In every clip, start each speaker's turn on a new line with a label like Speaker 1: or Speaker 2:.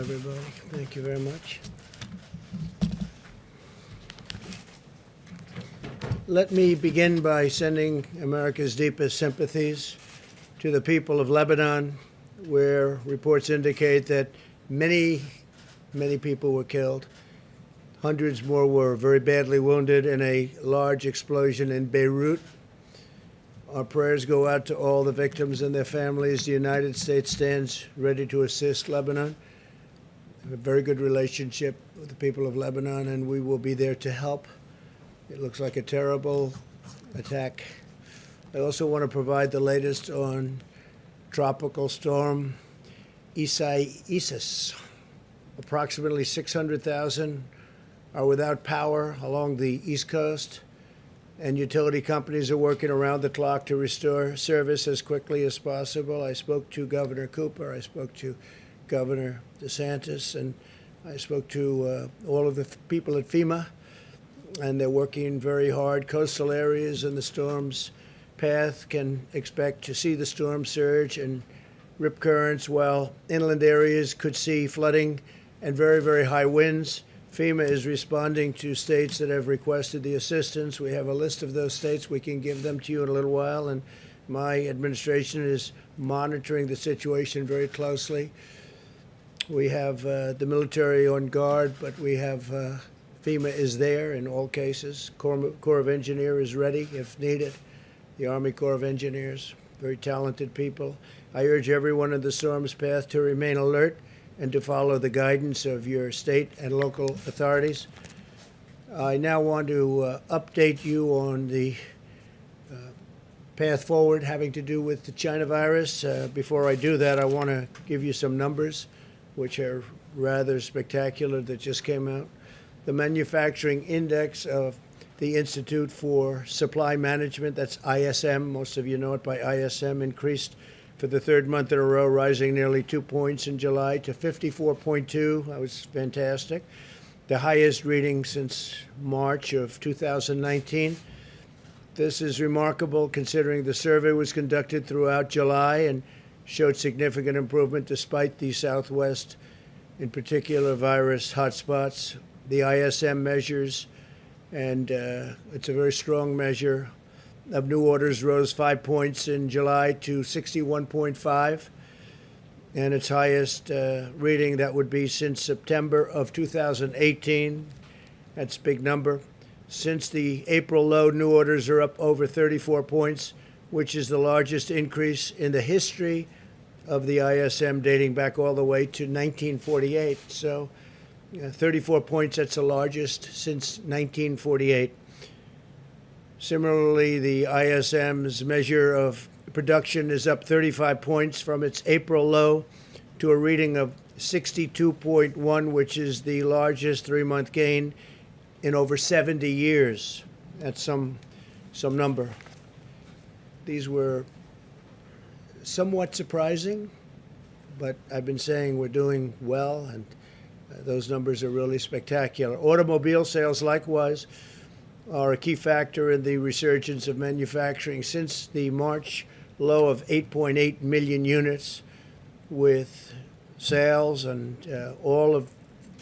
Speaker 1: Everybody, thank you very much. Let me begin by sending America's deepest sympathies to the people of Lebanon, where reports indicate that many people were killed. Hundreds more were very badly wounded in a large explosion in Beirut. Our prayers go out to all the victims and their families. The United States stands ready to assist Lebanon. We have a very good relationship with the people of Lebanon, and we will be there to help. It looks like a terrible attack. I also want to provide the latest on Tropical Storm Isaias. Approximately 600,000 are without power along the East Coast, and utility companies are working around the clock to restore service as quickly as possible. I spoke to Governor Cooper. I spoke to Governor DeSantis, and I spoke to all of the people at FEMA, and they're working very hard. Coastal areas in the storm's path can expect to see the storm surge and rip currents, while inland areas could see flooding and very, very high winds. FEMA is responding to states that have requested the assistance. We have a list of those states. We can give them to you in a little while, and my administration is monitoring the situation very closely. We have the military on guard, but we have FEMA is there in all cases. Corps of Engineers is ready if needed. The Army Corps of Engineers, very talented people. I urge everyone in the storm's path to remain alert and to follow the guidance of your state and local authorities. I now want to update you on the path forward having to do with the China virus. Before I do that, I want to give you some numbers, which are rather spectacular, that just came out. The manufacturing index of the Institute for Supply Management, that's ISM, most of you know it by ISM, increased for the third month in a row, rising nearly 2 points in July to 54.2. That was fantastic. The highest reading since March of 2019. This is remarkable considering the survey was conducted throughout July and showed significant improvement despite the Southwest, in particular, virus hotspots. The ISM measures, and it's a very strong measure, of new orders rose 5 points in July to 61.5, and its highest reading that would be since September of 2018. That's a big number. Since the April low, new orders are up over 34 points, which is the largest increase in the history of the ISM, dating back all the way to 1948. So 34 points, that's the largest since 1948. Similarly, the ISM's measure of production is up 35 points from its April low to a reading of 62.1, which is the largest three-month gain in over 70 years. That's some number. These were somewhat surprising, but I've been saying we're doing well, and those numbers are really spectacular. Automobile sales, likewise, are a key factor in the resurgence of manufacturing. Since the March low of 8.8 million units, with sales and all of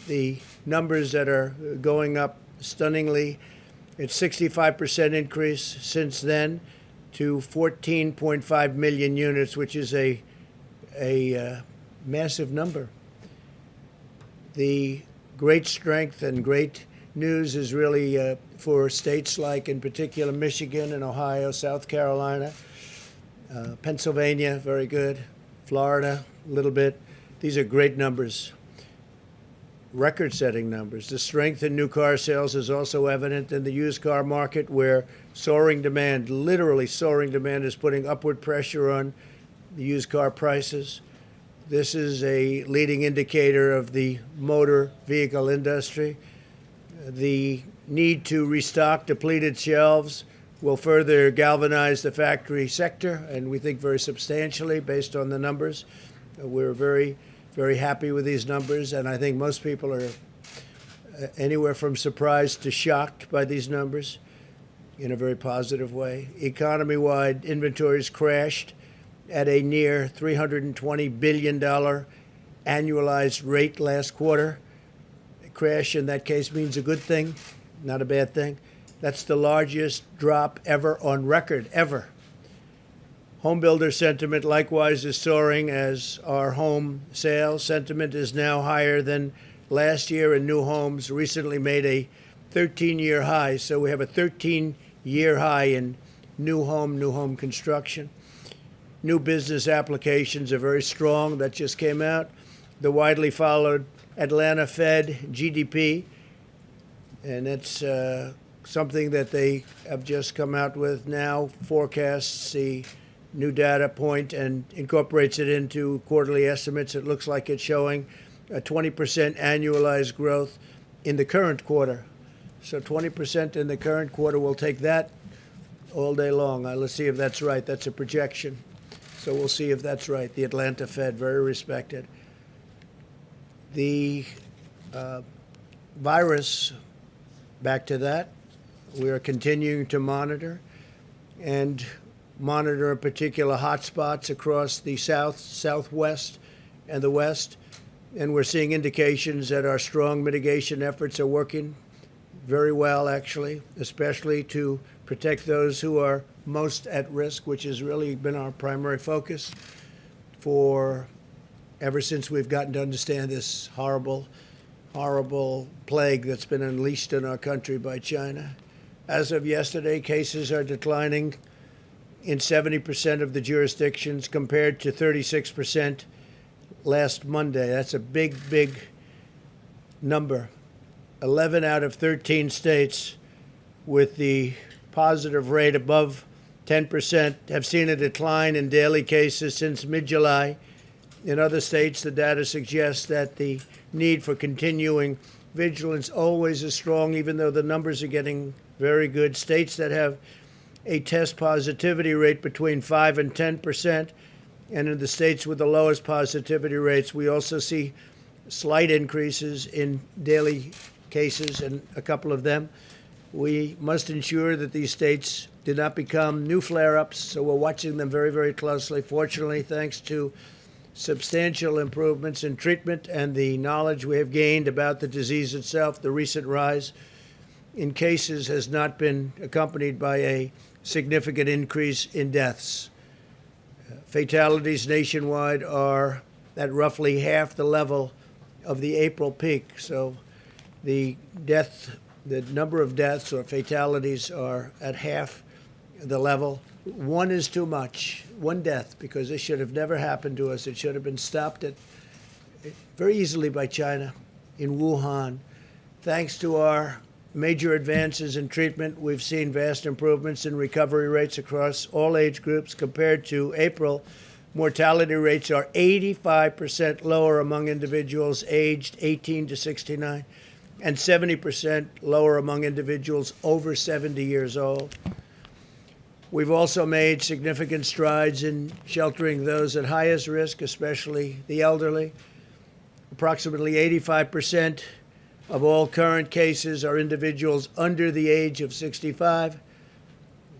Speaker 1: the numbers that are going up stunningly, it's 65% increase since then to 14.5 million units, which is a massive number. The great strength and great news is really for states like, in particular, Michigan and Ohio, South Carolina, Pennsylvania, very good, Florida, a little bit. These are great numbers, record-setting numbers. The strength in new car sales is also evident in the used car market, where soaring demand, literally soaring demand, is putting upward pressure on the used car prices. This is a leading indicator of the motor vehicle industry. The need to restock depleted shelves will further galvanize the factory sector, and we think very substantially based on the numbers. We're very, very happy with these numbers, and I think most people are anywhere from surprised to shocked by these numbers in a very positive way. Economy-wide inventories crashed at a near $320 billion annualized rate last quarter. A crash in that case means a good thing, not a bad thing. That's the largest drop ever on record, ever. Home builder sentiment likewise is soaring, as our home sales sentiment is now higher than last year, and new homes recently made a 13-year high. So we have a 13-year high in new home construction. New business applications are very strong. That just came out. The widely followed Atlanta Fed GDP, and it's something that they have just come out with now, forecasts the new data point and incorporates it into quarterly estimates. It looks like it's showing a 20% annualized growth in the current quarter. So 20% in the current quarter, we'll take that all day long. Let's see if that's right. That's a projection. So we'll see if that's right. The Atlanta Fed, very respected. The virus, back to that, we are continuing to monitor and monitor particular hotspots across the south, southwest, and the west. And we're seeing indications that our strong mitigation efforts are working very well, actually, especially to protect those who are most at risk, which has really been our primary focus for ever since we've gotten to understand this horrible, horrible plague that's been unleashed on our country by China. As of yesterday, cases are declining in 70% of the jurisdictions compared to 36% last Monday. That's a big, big number. 11 out of 13 states with the positive rate above 10% have seen a decline in daily cases since mid-July. In other states, the data suggests that the need for continuing vigilance always is strong, even though the numbers are getting very good. States that have a test positivity rate between 5 and 10%, and in the states with the lowest positivity rates, we also see slight increases in daily cases, and a couple of them. We must ensure that these states do not become new flare-ups, so we're watching them very, very closely. Fortunately, thanks to substantial improvements in treatment and the knowledge we have gained about the disease itself, the recent rise in cases has not been accompanied by a significant increase in deaths. Fatalities nationwide are at roughly half the level of the April peak. So the number of deaths or fatalities are at half the level. One is too much, one death, because this should have never happened to us. It should have been stopped very easily by China in Wuhan. Thanks to our major advances in treatment, we've seen vast improvements in recovery rates across all age groups. Compared to April, mortality rates are 85% lower among individuals aged 18 to 69 and 70% lower among individuals over 70 years old. We've also made significant strides in sheltering those at highest risk, especially the elderly. Approximately 85% of all current cases are individuals under the age of 65.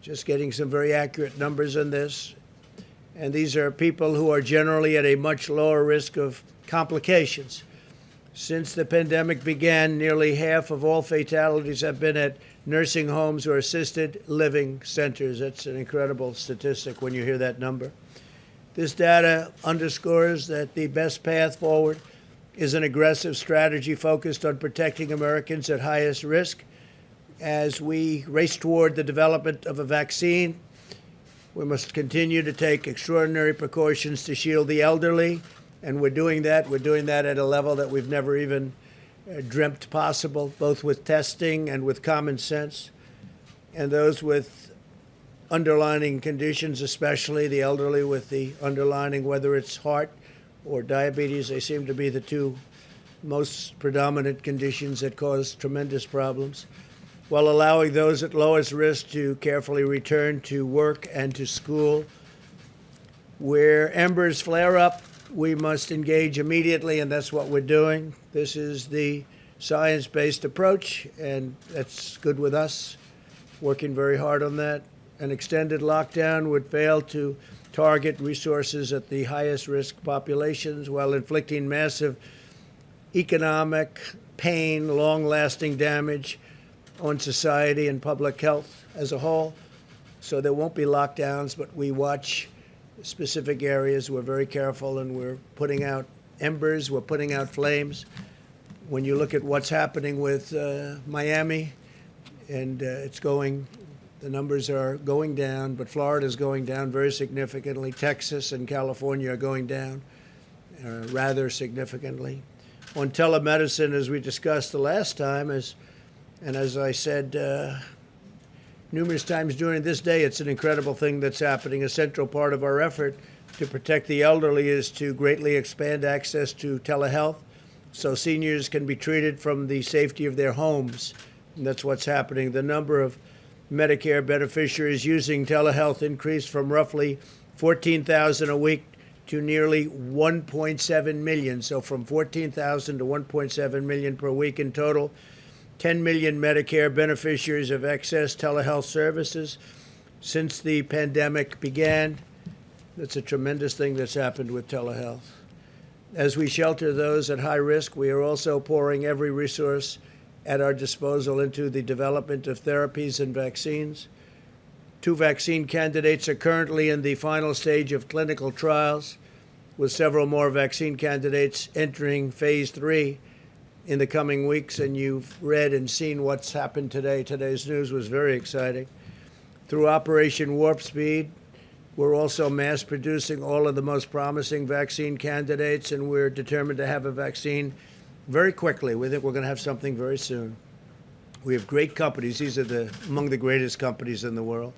Speaker 1: Just getting some very accurate numbers on this. And these are people who are generally at a much lower risk of complications. Since the pandemic began, nearly half of all fatalities have been at nursing homes or assisted living centers. That's an incredible statistic when you hear that number. This data underscores that the best path forward is an aggressive strategy focused on protecting Americans at highest risk. As we race toward the development of a vaccine, we must continue to take extraordinary precautions to shield the elderly, and we're doing that. We're doing that at a level that we've never even dreamt possible, both with testing and with common sense. And those with underlying conditions, especially the elderly with the underlying, whether it's heart or diabetes, they seem to be the two most predominant conditions that cause tremendous problems, while allowing those at lowest risk to carefully return to work and to school. Where embers flare up, we must engage immediately, and that's what we're doing. This is the science-based approach, and that's good with us, working very hard on that. an extended lockdown would fail to target resources at the highest risk populations while inflicting massive economic pain, long-lasting damage on society and public health as a whole. So there won't be lockdowns, but we watch specific areas. We're very careful, and we're putting out embers, we're putting out flames. When you look at what's happening with Miami, and the numbers are going down, but Florida is going down very significantly. Texas and California are going down rather significantly. On telemedicine, as we discussed the last time, as I said numerous times during this day, it's an incredible thing that's happening. A central part of our effort to protect the elderly is to greatly expand access to telehealth so seniors can be treated from the safety of their homes. And that's what's happening. The number of Medicare beneficiaries using telehealth increased from roughly 14,000 a week to nearly 1.7 million. So from 14,000 to 1.7 million per week in total. 10 million Medicare beneficiaries have accessed telehealth services since the pandemic began. That's a tremendous thing that's happened with telehealth. As we shelter those at high risk, we are also pouring every resource at our disposal into the development of therapies and vaccines. 2 vaccine candidates are currently in the final stage of clinical trials, with several more vaccine candidates entering phase 3 in the coming weeks. And you've read and seen what's happened today. Today's news was very exciting. Through Operation Warp Speed, we're also mass producing all of the most promising vaccine candidates, and we're determined to have a vaccine very quickly. We think we're going to have something very soon. We have great companies. These are among the greatest companies in the world.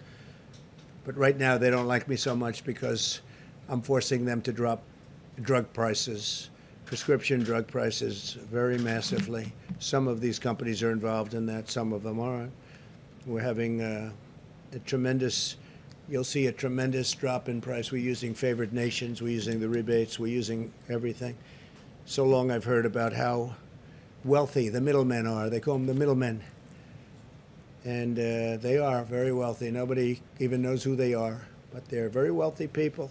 Speaker 1: But right now, they don't like me so much because I'm forcing them to drop drug prices, prescription drug prices, very massively. Some of these companies are involved in that. Some of them aren't. We're having you'll see a tremendous drop in price. We're using favored nations. We're using the rebates. We're using everything. So long I've heard about how wealthy the middlemen are. They call them the middlemen. And they are very wealthy. Nobody even knows who they are, but they're very wealthy people.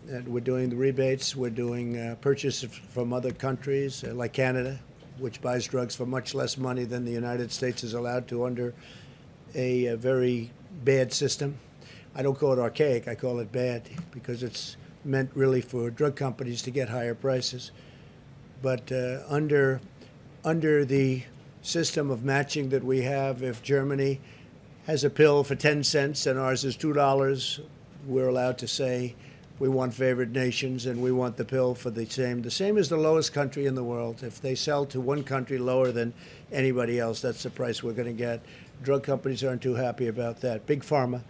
Speaker 1: And we're doing the rebates. We're doing purchases from other countries, like Canada, which buys drugs for much less money than the United States is allowed to under a very bad system. I don't call it archaic. I call it bad because it's meant really for drug companies to get higher prices. But under the system of matching that we have, if Germany has a pill for 10 cents and ours is $2, we're allowed to say we want favored nations and we want the pill for the same. The same as the lowest country in the world. If they sell to one country lower than anybody else, that's the price we're going to get. Drug companies aren't too happy about that. Big Pharma.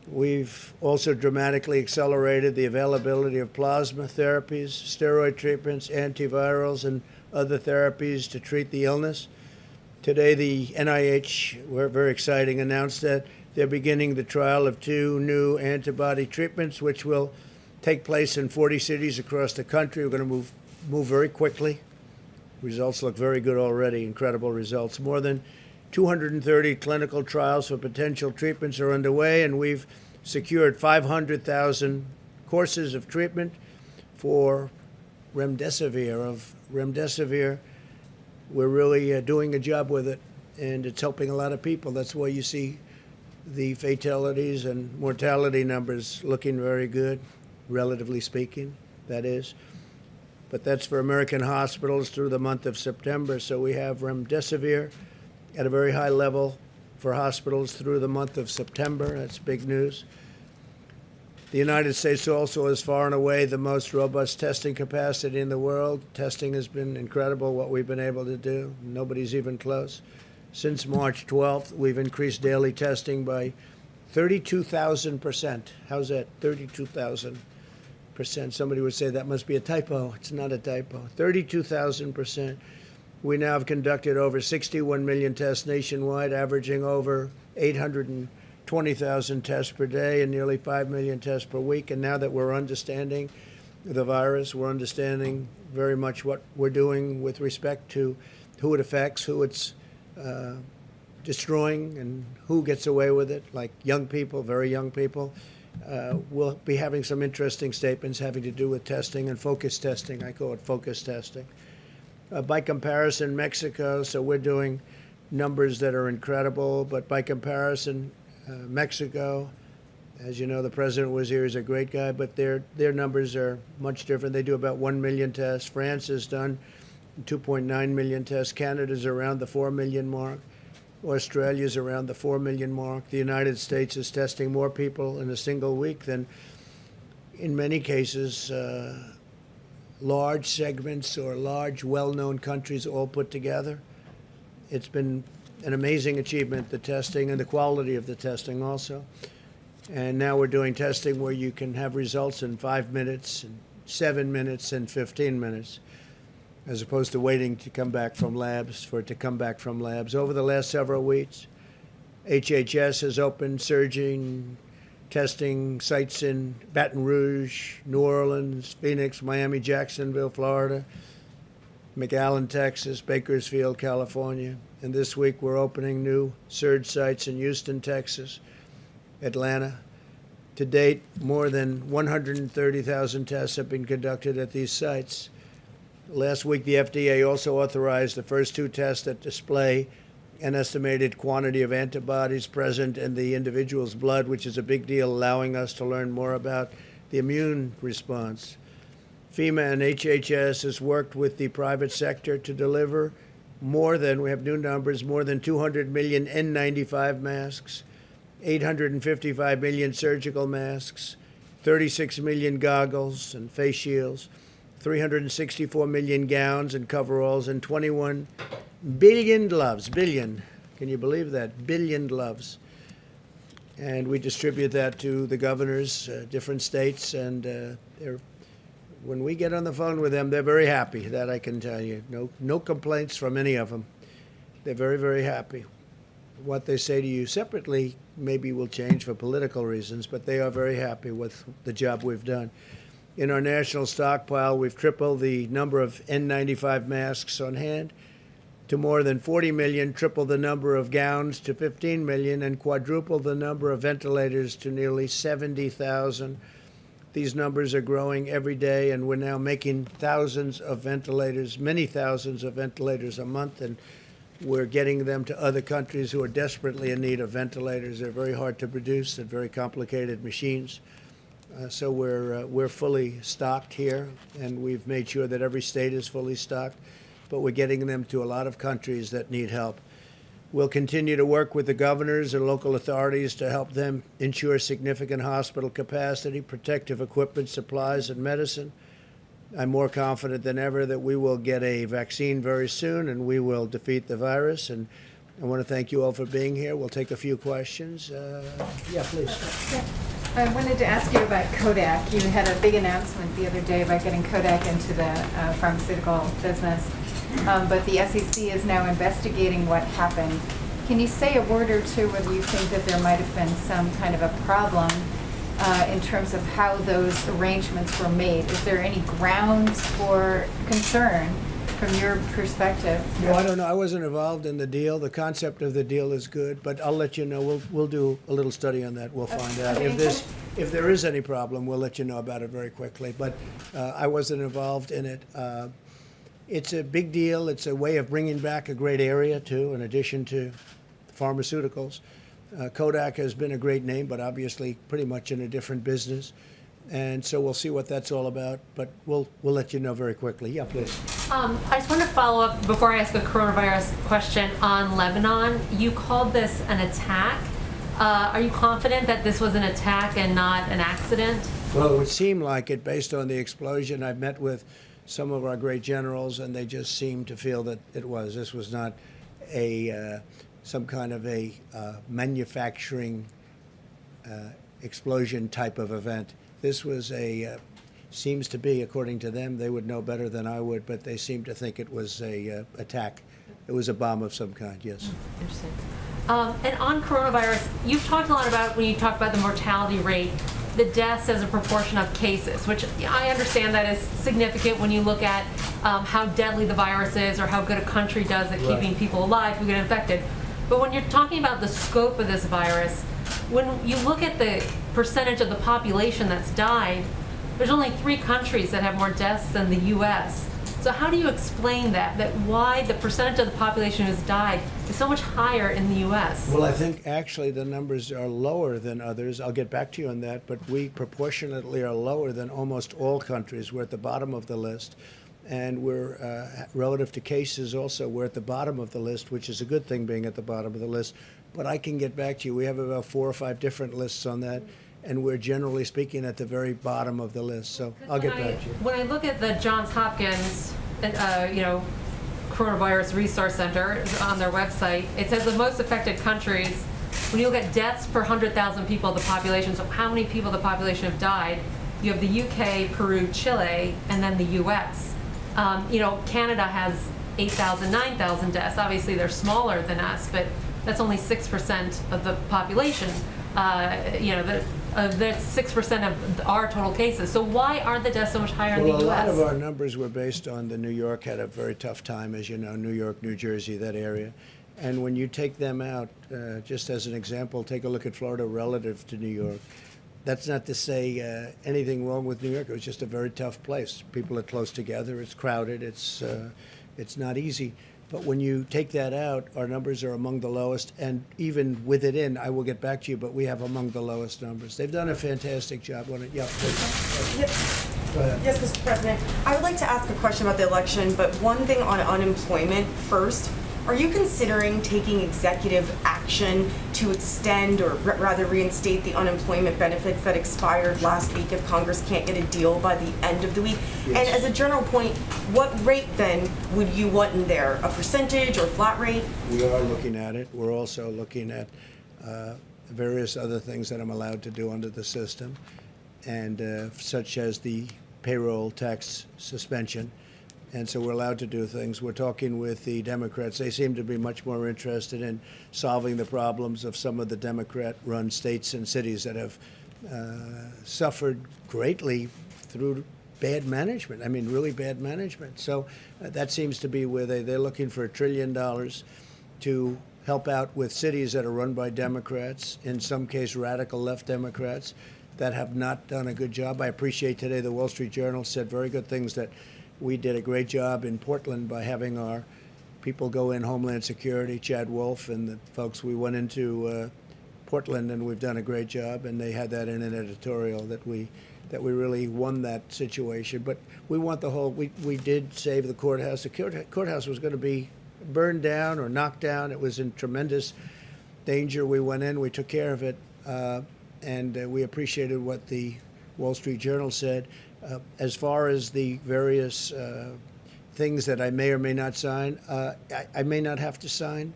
Speaker 1: We've also dramatically accelerated the availability of plasma therapies, steroid treatments, antivirals, and other therapies to treat the illness. Today, the NIH, we're very exciting, announced that they're beginning the trial of 2 new antibody treatments, which will take place in 40 cities across the country. We're going to move very quickly. Results look very good already, incredible results. More than 230 clinical trials for potential treatments are underway, and we've secured 500,000 courses of treatment for remdesivir. We're really doing a job with it, and it's helping a lot of people. That's why you see the fatalities and mortality numbers looking very good, relatively speaking, that is. But that's for American hospitals through the month of September. So we have remdesivir at a very high level for hospitals through the month of September. That's big news. The United States also is far and away the most robust testing capacity in the world. Testing has been incredible, what we've been able to do. Nobody's even close. Since March 12th, we've increased daily testing by 32,000%. How's that? 32,000%. Somebody would say that must be a typo. It's not a typo. 32,000%. We now have conducted over 61 million tests nationwide, averaging over 820,000 tests per day and nearly 5 million tests per week. And now that we're understanding the virus, we're understanding very much what we're doing with respect to who it affects, who it's destroying and who gets away with it, like young people, very young people. We'll be having some interesting statements having to do with testing and focus testing. I call it focus testing. By comparison, Mexico, so we're doing numbers that are incredible, but by comparison, Mexico, as you know, the president was here, he's a great guy, but their numbers are much different. They do about 1 million tests. France has done 2.9 million tests. Canada's around the 4 million mark. Australia's around the 4 million mark. The United States is testing more people in a single week than, in many cases, large segments or large, well-known countries all put together. It's been an amazing achievement, the testing and the quality of the testing also. And now we're doing testing where you can have results in 5 minutes, and 7 minutes, and 15 minutes, as opposed to waiting to come back from labs, for it to come back from labs. Over the last several weeks, HHS has opened surging testing sites in Baton Rouge, New Orleans, Phoenix, Miami, Jacksonville, Florida, McAllen, Texas, Bakersfield, California. And this week we're opening new surge sites in Houston, Texas, Atlanta. To date, more than 130,000 tests have been conducted at these sites. Last week, the FDA also authorized the first 2 tests that display an estimated quantity of antibodies present in the individual's blood, which is a big deal, allowing us to learn more about the immune response. FEMA and HHS has worked with the private sector to deliver we have new numbers, more than 200 million N95 masks, 855 million surgical masks, 36 million goggles and face shields, 364 million gowns and coveralls, and 21 billion gloves. Billion. Can you believe that? Billion gloves. And we distribute that to the governors, different states, and when we get on the phone with them, they're very happy, that I can tell you. No complaints from any of them. They're very, very happy. What they say to you separately maybe will change for political reasons, but they are very happy with the job we've done. In our national stockpile, we've tripled the number of N95 masks on hand to more than 40 million, tripled the number of gowns to 15 million, and quadrupled the number of ventilators to nearly 70,000. These numbers are growing every day, and we're now making thousands of ventilators, many thousands of ventilators a month, and we're getting them to other countries who are desperately in need of ventilators. They're very hard to produce. They're very complicated machines. So we're fully stocked here, and we've made sure that every state is fully stocked, but we're getting them to a lot of countries that need help. We'll continue to work with the governors and local authorities to help them ensure significant hospital capacity, protective equipment, supplies, and medicine. I'm more confident than ever that we will get a vaccine very soon, and we will defeat the virus. And I want to thank you all for being here. We'll take a few questions. Yeah, please.
Speaker 2: Yeah. I wanted to ask you about Kodak. You had a big announcement the other day about getting Kodak into the pharmaceutical business, but the SEC is now investigating what happened. Can you say a word or two whether you think that there might have been some kind of a problem in terms of how those arrangements were made? Is there any grounds for concern from your perspective?
Speaker 1: No, I don't know. I wasn't involved in the deal. The concept of the deal is good, but I'll let you know. We'll do a little study on that. We'll find out. If there is any problem, we'll let you know about it very quickly. But I wasn't involved in it. It's a big deal. It's a way of bringing back a great area, too, in addition to pharmaceuticals. Kodak has been a great name, but obviously pretty much in a different business. And so we'll see what that's all about, but we'll let you know very quickly. Yeah, please.
Speaker 3: I just want to follow up before I ask a coronavirus question on Lebanon. You called this an attack. Are you confident that this was an attack and not an accident?
Speaker 1: Well, it would seem like it based on the explosion. I've met with some of our great generals, and they just seem to feel that it was. This was not some kind of a manufacturing explosion type of event. This was seems to be, according to them, they would know better than I would, but they seem to think it was a attack. It was a bomb of some kind, yes.
Speaker 3: Interesting. And on coronavirus, you've talked a lot about, when you talk about the mortality rate, the deaths as a proportion of cases, which I understand that is significant when you look at how deadly the virus is or how good a country does at keeping people alive who get infected. But when you're talking about the scope of this virus, when you look at the percentage of the population that's died, there's only 3 countries that have more deaths than the U.S. So how do you explain that why the percentage of the population who's died is so much higher in the U.S.?
Speaker 1: Well, I think actually the numbers are lower than others. I'll get back to you on that, but we proportionately are lower than almost all countries. We're at the bottom of the list. And we're, relative to cases also, we're at the bottom of the list, which is a good thing being at the bottom of the list. But I can get back to you. We have about 4 or 5 different lists on that. And we're generally speaking at the very bottom of the list. So I'll get back to you.
Speaker 3: When I look at the Johns Hopkins, Coronavirus Resource Center on their website, it says the most affected countries, when you look at deaths per 100,000 people of the population, so how many people of the population have died, you have the UK, Peru, Chile, and then the US. Canada has 8,000, 9,000 deaths. Obviously, they're smaller than us, but that's only 6% of the population. That's 6% of our total cases. So why aren't the deaths so much higher in the U.S.?
Speaker 1: Well, a lot of our numbers were based on the New York had a very tough time, as you know, New York, New Jersey, that area. And when you take them out, just as an example, take a look at Florida relative to New York. That's not to say anything wrong with New York. It was just a very tough place. People are close together. It's crowded. It's not easy. But when you take that out, our numbers are among the lowest. And even with it in, I will get back to you, but we have among the lowest numbers. They've done a fantastic job on it. Yeah, please.
Speaker 4: Yep.
Speaker 1: Go ahead.
Speaker 4: Yes, Mr. President. I would like to ask a question about the election, but one thing on unemployment first. Are you considering taking executive action to extend or rather reinstate the unemployment benefits that expired last week if Congress can't get a deal by the end of the week?
Speaker 1: Yes.
Speaker 4: And as a general point, what rate then would you want in there? A percentage or flat rate?
Speaker 1: We are looking at it. We're also looking at various other things that I'm allowed to do under the system, and such as the payroll tax suspension. And so we're allowed to do things. We're talking with the Democrats. They seem to be much more interested in solving the problems of some of the Democrat-run states and cities that have suffered greatly through bad management. I mean, really bad management. So that seems to be where they're looking for $1 trillion to help out with cities that are run by Democrats, in some case radical left Democrats, that have not done a good job. I appreciate today the Wall Street Journal said very good things, that we did a great job in Portland by having our people go in, Homeland Security, Chad Wolf and the folks. We went into Portland, and we've done a great job, and they had that in an editorial that we really won that situation. But we want the whole, we did save the courthouse. The courthouse was going to be burned down or knocked down. It was in tremendous danger. We went in, we took care of it, and we appreciated what the Wall Street Journal said. As far as the various things that I may or may not sign, I may not have to sign.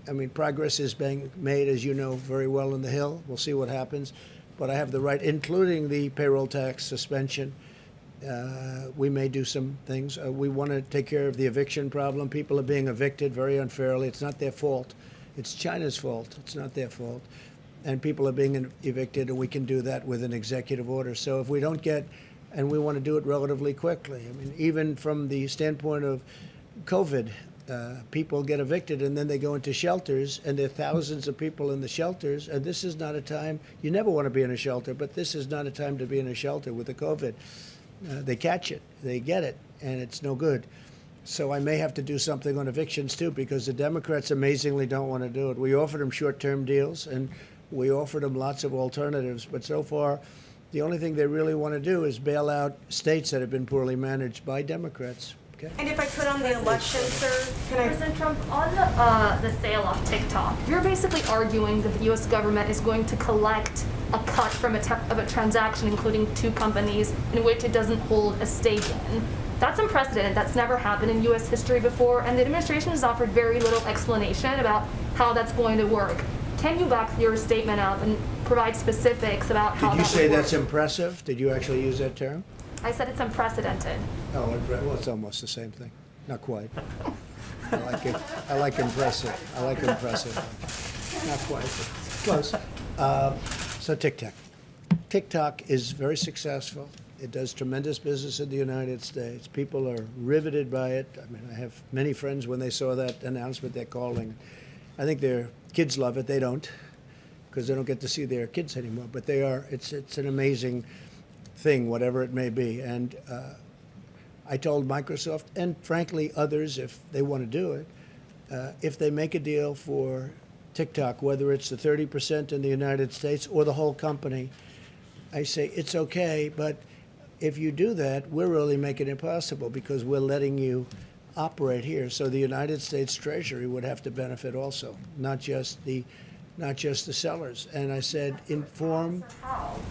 Speaker 1: I mean, progress is being made, as you know very well, in the Hill. We'll see what happens. But I have the right, including the payroll tax suspension. We may do some things. We want to take care of the eviction problem. People are being evicted very unfairly. It's not their fault. It's China's fault. It's not their fault. And people are being evicted, and we can do that with an executive order. So if we don't get, and we want to do it relatively quickly. I mean, even from the standpoint of COVID, people get evicted and then they go into shelters, and there are thousands of people in the shelters, and this is not a time, you never want to be in a shelter, but this is not a time to be in a shelter with the COVID. They catch it, they get it, and it's no good. So I may have to do something on evictions too, because the Democrats amazingly don't want to do it. We offered them short-term deals, and we offered them lots of alternatives, but so far, the only thing they really want to do is bail out states that have been poorly managed by Democrats. Okay?
Speaker 4: And if I could on the election, sir, can I?
Speaker 5: President Trump, on the sale of TikTok, you're basically arguing that the U.S. government is going to collect a cut from a transaction including 2 companies in which it doesn't hold a stake in. That's unprecedented. That's never happened in U.S. history before, and the administration has offered very little explanation about how that's going to work. Can you back your statement up and provide specifics about how that would work?
Speaker 1: Did you say that's impressive? Did you actually use that term?
Speaker 5: I said it's unprecedented.
Speaker 1: Oh, well, it's almost the same thing. Not quite. I like it. I like impressive. I like impressive. Not quite. Close. So TikTok. TikTok is very successful. It does tremendous business in the United States. People are riveted by it. I mean, I have many friends, when they saw that announcement, they're calling. I think their kids love it. They don't, because they don't get to see their kids anymore. But they are. It's an amazing thing, whatever it may be. And I told Microsoft, and frankly others, if they want to do it, if they make a deal for TikTok, whether it's the 30% in the United States or the whole company, I say it's okay, but if you do that, we're really making it possible because we're letting you operate here. So the United States Treasury would have to benefit also, not just the sellers. And I said, inform.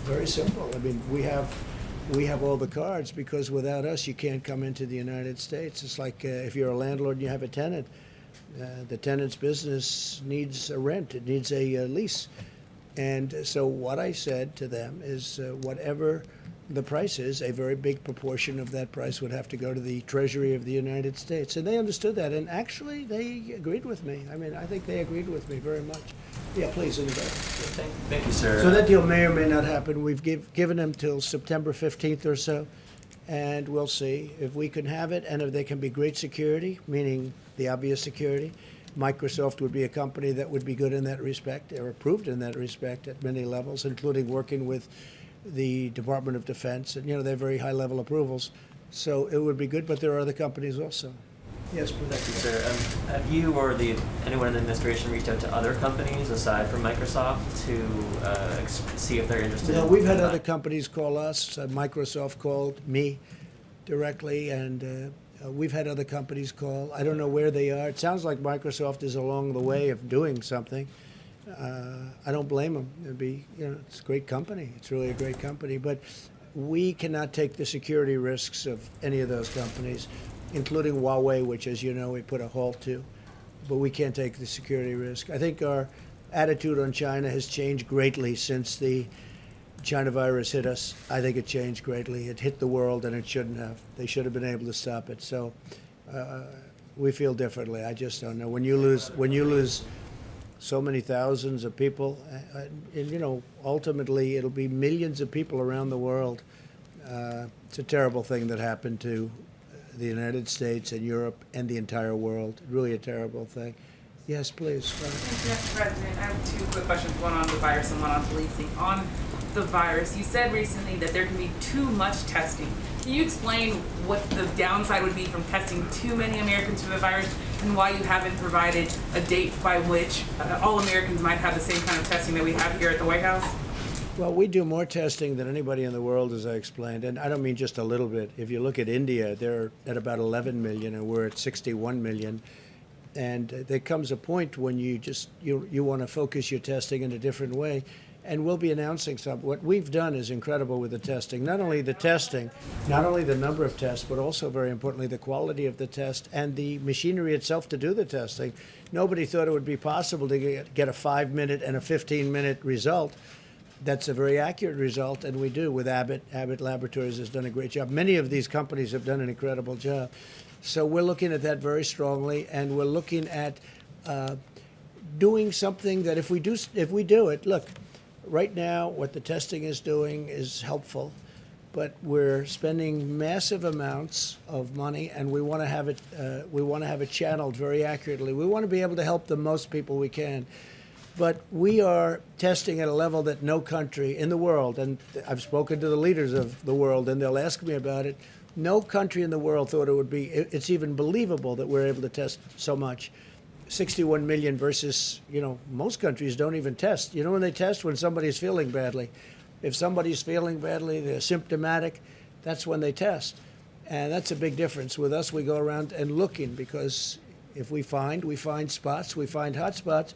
Speaker 1: Very simple. I mean, we have all the cards because without us, you can't come into the United States. It's like if you're a landlord and you have a tenant, the tenant's business needs a rent. It needs a lease. And so what I said to them is whatever the price is, a very big proportion of that price would have to go to the Treasury of the United States. And they understood that. And actually, they agreed with me. I mean, I think they agreed with me very much. Yeah, please, in the back.
Speaker 6: Thank you, sir.
Speaker 1: So that deal may or may not happen. We've given them till September 15th or so. And we'll see if we can have it and if they can be great security, meaning the obvious security. Microsoft would be a company that would be good in that respect, or approved in that respect at many levels, including working with the Department of Defense. And, they have very high-level approvals. So it would be good, but there are other companies also. Yes, please.
Speaker 6: Thank you, sir. Have you or anyone in the administration reached out to other companies aside from Microsoft to see if they're interested?
Speaker 1: No, we've had other companies call us. Microsoft called me directly, and we've had other companies call. I don't know where they are. It sounds like Microsoft is along the way of doing something. I don't blame them. It'd be, it's a great company. It's really a great company. But we cannot take the security risks of any of those companies, including Huawei, which, as you know, we put a halt to. But we can't take the security risk. I think our attitude on China has changed greatly since the China virus hit us. I think it changed greatly. It hit the world, and it shouldn't have. They should have been able to stop it. So we feel differently. I just don't know. When you lose so many thousands of people, and ultimately it'll be millions of people around the world. It's a terrible thing that happened to the United States and Europe and the entire world. Really a terrible thing. Yes, please.
Speaker 7: Thank you, Mr. President. I have two quick questions, one on the virus and one on policing. On the virus, you said recently that there can be too much testing. Can you explain what the downside would be from testing too many Americans for the virus and why you haven't provided a date by which all Americans might have the same kind of testing that we have here at the White House?
Speaker 1: Well, we do more testing than anybody in the world, as I explained, and I don't mean just a little bit. If you look at India, they're at about 11 million, and we're at 61 million. And there comes a point when you want to focus your testing in a different way, and we'll be announcing some. What we've done is incredible with the testing. Not only the testing, not only the number of tests, but also, very importantly, the quality of the test and the machinery itself to do the testing. Nobody thought it would be possible to get a 5-minute and a 15-minute result. That's a very accurate result, and we do with Abbott. Abbott Laboratories has done a great job. Many of these companies have done an incredible job. So we're looking at that very strongly, and we're looking at doing something that if we do it, look, right now what the testing is doing is helpful, but we're spending massive amounts of money, and we want to have it channeled very accurately. We want to be able to help the most people we can. But we are testing at a level that no country in the world, and I've spoken to the leaders of the world, and they'll ask me about it, no country in the world thought it would be, it's even believable that we're able to test so much. 61 million versus, most countries don't even test. When they test? When somebody's feeling badly. If somebody's feeling badly, they're symptomatic, that's when they test. And that's a big difference. With us, we go around and looking, because if we find spots, we find hot spots.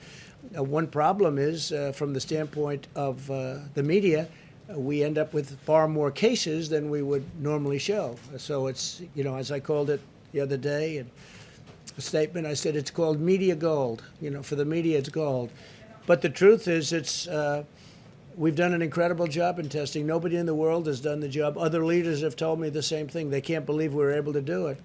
Speaker 1: One problem is, from the standpoint of the media, we end up with far more cases than we would normally show. So it's, as I called it the other day, in a statement, I said it's called media gold. For the media, it's gold. But the truth is, we've done an incredible job in testing. Nobody in the world has done the job. Other leaders have told me the same thing. They can't believe we were able to do it.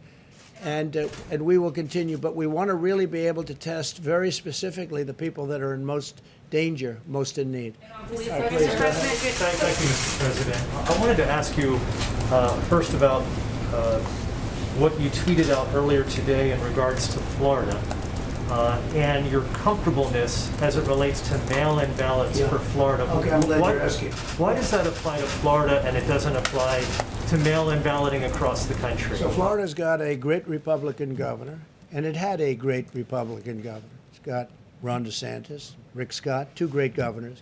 Speaker 1: And we will continue, but we want to really be able to test very specifically the people that are in most danger, most in need.
Speaker 7: Please,
Speaker 1: All right, please,
Speaker 7: Mr.
Speaker 1: go ahead.
Speaker 7: President.
Speaker 8: Thank you, Mr. President. I wanted to ask you first about what you tweeted out earlier today in regards to Florida. and your comfortableness as it relates to mail-in ballots for Florida.
Speaker 1: Okay, I'm glad
Speaker 8: What-
Speaker 1: you're asking.
Speaker 8: Why does that apply to Florida and it doesn't apply to mail-in balloting across the country?
Speaker 1: So Florida's got a great Republican governor, and it had a great Republican governor. It's got Ron DeSantis, Rick Scott, two great governors.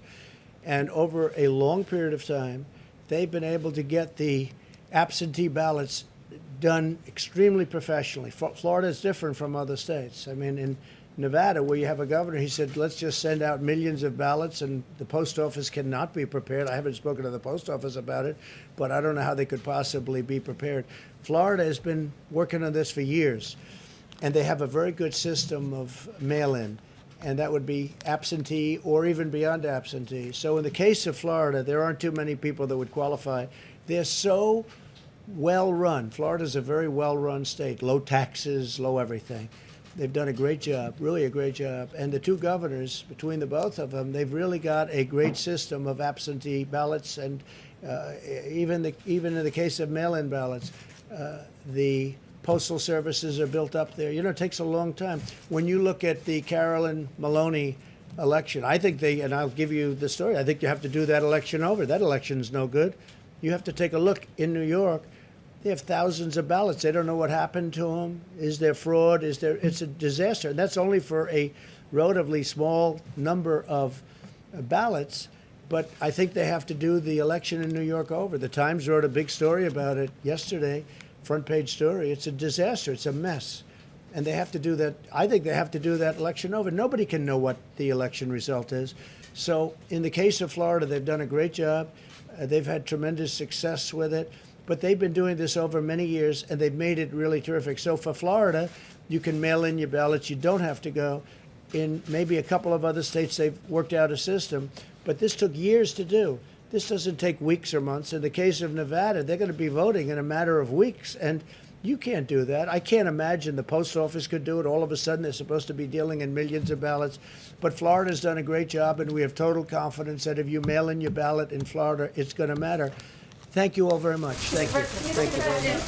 Speaker 1: And over a long period of time, they've been able to get the absentee ballots done extremely professionally. Florida is different from other states. I mean, in Nevada, where you have a governor, he said, let's just send out millions of ballots, and the post office cannot be prepared. I haven't spoken to the post office about it, but I don't know how they could possibly be prepared. Florida has been working on this for years, and they have a very good system of mail-in, and that would be absentee or even beyond absentee. So in the case of Florida, there aren't too many people that would qualify. They're so well run. Florida's a very well run state, low taxes, low everything. They've done a great job, really a great job. And the two governors, between the both of them, they've really got a great system of absentee ballots, and even in the case of mail-in ballots, the postal services are built up there. You know, it takes a long time. When you look at the Carolyn Maloney election, I think and I'll give you the story, I think you have to do that election over. That election's no good. You have to take a look in New York. They have thousands of ballots. They don't know what happened to them. Is there fraud? It's a disaster. And that's only for a relatively small number of ballots. But I think they have to do the election in New York over. The Times wrote a big story about it yesterday, front page story. It's a disaster. It's a mess. And they have to do that. I think they have to do that election over. Nobody can know what the election result is. So in the case of Florida, they've done a great job. They've had tremendous success with it. But they've been doing this over many years, and they've made it really terrific. So for Florida, you can mail in your ballots. You don't have to go. In maybe a couple of other states, they've worked out a system. But this took years to do. This doesn't take weeks or months. In the case of Nevada, they're going to be voting in a matter of weeks. And you can't do that. I can't imagine the post office could do it. All of a sudden, they're supposed to be dealing in millions of ballots. But Florida's done a great job, and we have total confidence that if you mail in your ballot in Florida, it's going to matter. Thank you all very much. Thank you. Thank you very much.